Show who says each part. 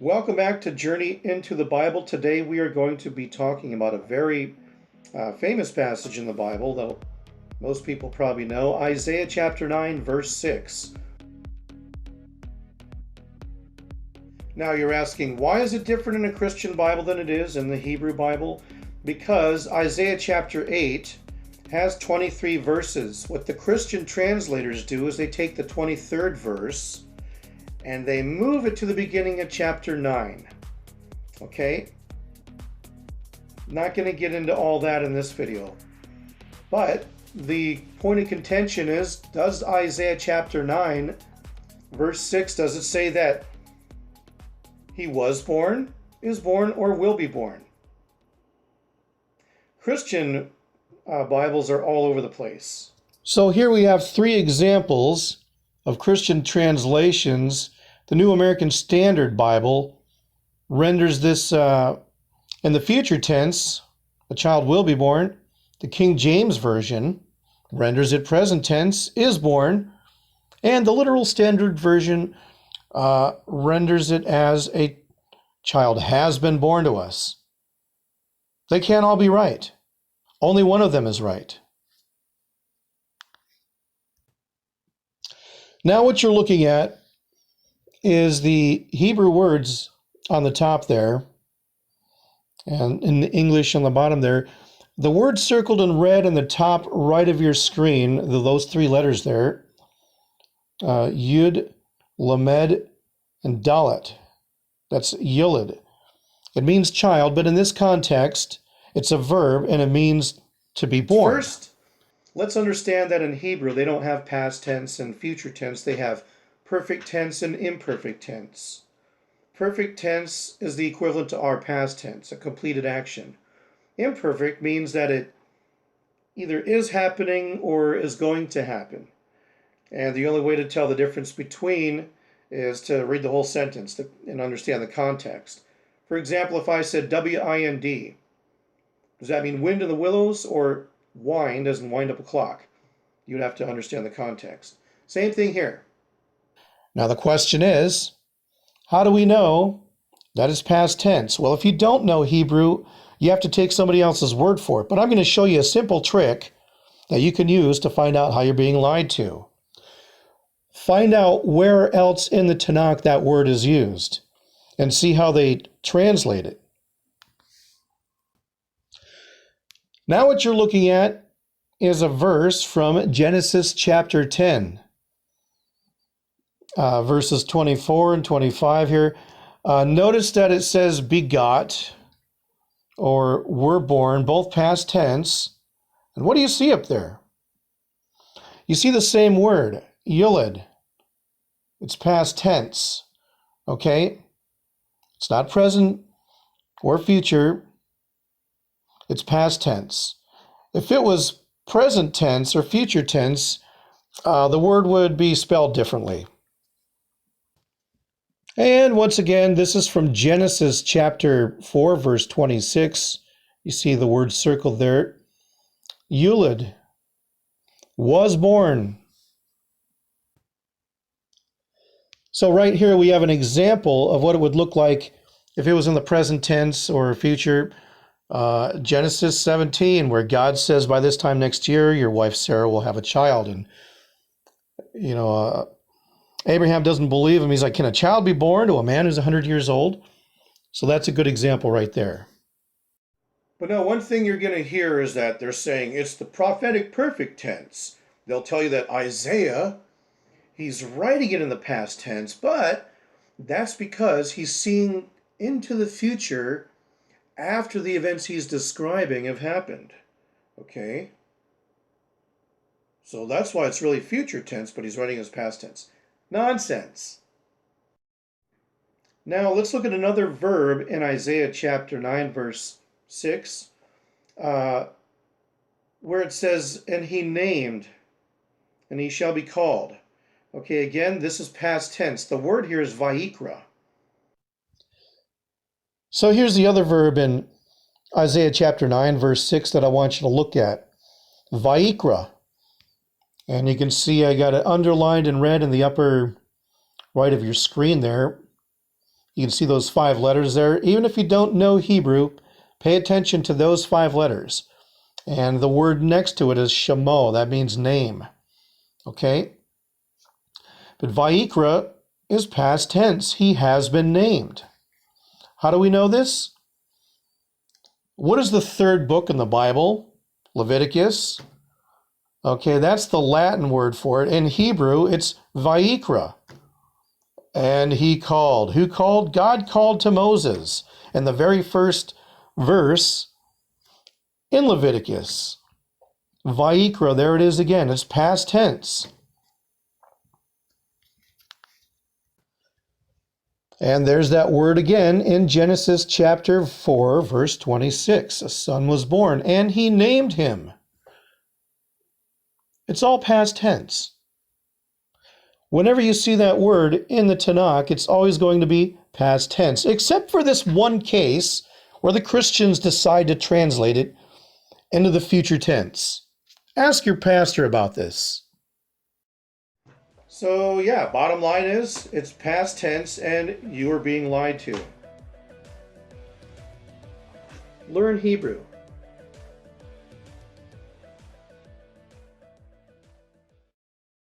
Speaker 1: Welcome back to Journey into the Bible. Today we are going to be talking about a very famous passage in the Bible, though most people probably know, Isaiah chapter 9, verse 6. Now you're asking, why is it different in a Christian Bible than it is in the Hebrew Bible? Because Isaiah chapter 8 has 23 verses. What the Christian translators do is they take the 23rd verse and they move it to the beginning of chapter 9. Okay? Not going to get into all that in this video. But the point of contention is, does Isaiah chapter 9, verse 6, does it say that he was born, is born, or will be born? Christian Bibles are all over the place. So here we have three examples of Christian translations. The New American Standard Bible renders this in the future tense, a child will be born. The King James Version renders it present tense, is born. And the Literal Standard Version renders it as a child has been born to us. They can't all be right. Only one of them is right. Now what you're looking at is the Hebrew words on the top there, and in the English on the bottom there. The word circled in red in the top right of your screen, those three letters there, Yud, Lamed, and Dalet. That's Yulid. It means child, but in this context, it's a verb and it means to be born. First, let's understand that in Hebrew, they don't have past tense and future tense. They have perfect tense and imperfect tense. Perfect tense is the equivalent to our past tense, a completed action. Imperfect means that it either is happening or is going to happen. And the only way to tell the difference between is to read the whole sentence and understand the context. For example, if I said W-I-N-D, does that mean wind in the willows or wind as in wind up a clock? You'd have to understand the context. Same thing here. Now the question is, how do we know that is past tense? Well, if you don't know Hebrew, you have to take somebody else's word for it. But I'm going to show you a simple trick that you can use to find out how you're being lied to. Find out where else in the Tanakh that word is used and see how they translate it. Now what you're looking at is a verse from Genesis chapter 10. Verses 24 and 25 here. Notice that it says begot or were born, both past tense. And what do you see up there? You see the same word, yulid. It's past tense, okay? It's not present or future. It's past tense. If it was present tense or future tense, the word would be spelled differently. And once again, this is from Genesis chapter 4, verse 26. You see the word circled there. Yulid was born. So right here we have an example of what it would look like if it was in the present tense or future. Genesis 17, where God says, by this time next year, your wife Sarah will have a child. And, Abraham doesn't believe him. He's like, can a child be born to a man who's 100 years old? So that's a good example right there. But now one thing you're going to hear is that they're saying it's the prophetic perfect tense. They'll tell you that Isaiah, he's writing it in the past tense, but that's because he's seeing into the future after the events he's describing have happened. Okay? So that's why it's really future tense, but he's writing as past tense. Nonsense. Now let's look at another verb in Isaiah chapter 9, verse 6, where it says, and he named, and he shall be called. Okay, again, this is past tense. The word here is Vayikra. So here's the other verb in Isaiah chapter 9, verse 6 that I want you to look at. Vayikra. And you can see I got it underlined in red in the upper right of your screen there. You can see those 5 letters there. Even if you don't know Hebrew, pay attention to those 5 letters. And the word next to it is shemo. That means name. Okay? But Vayikra is past tense. He has been named. How do we know this? What is the 3rd book in the Bible? Leviticus. Okay, that's the Latin word for it. In Hebrew, it's Vayikra. And he called. Who called? God called to Moses. And the very first verse in Leviticus. Vayikra, there it is again. It's past tense. And there's that word again in Genesis chapter 4, verse 26. A son was born, and he named him. It's all past tense. Whenever you see that word in the Tanakh, it's always going to be past tense, except for this one case where the Christians decide to translate it into the future tense. Ask your pastor about this. So yeah, bottom line is it's past tense and you are being lied to. Learn Hebrew.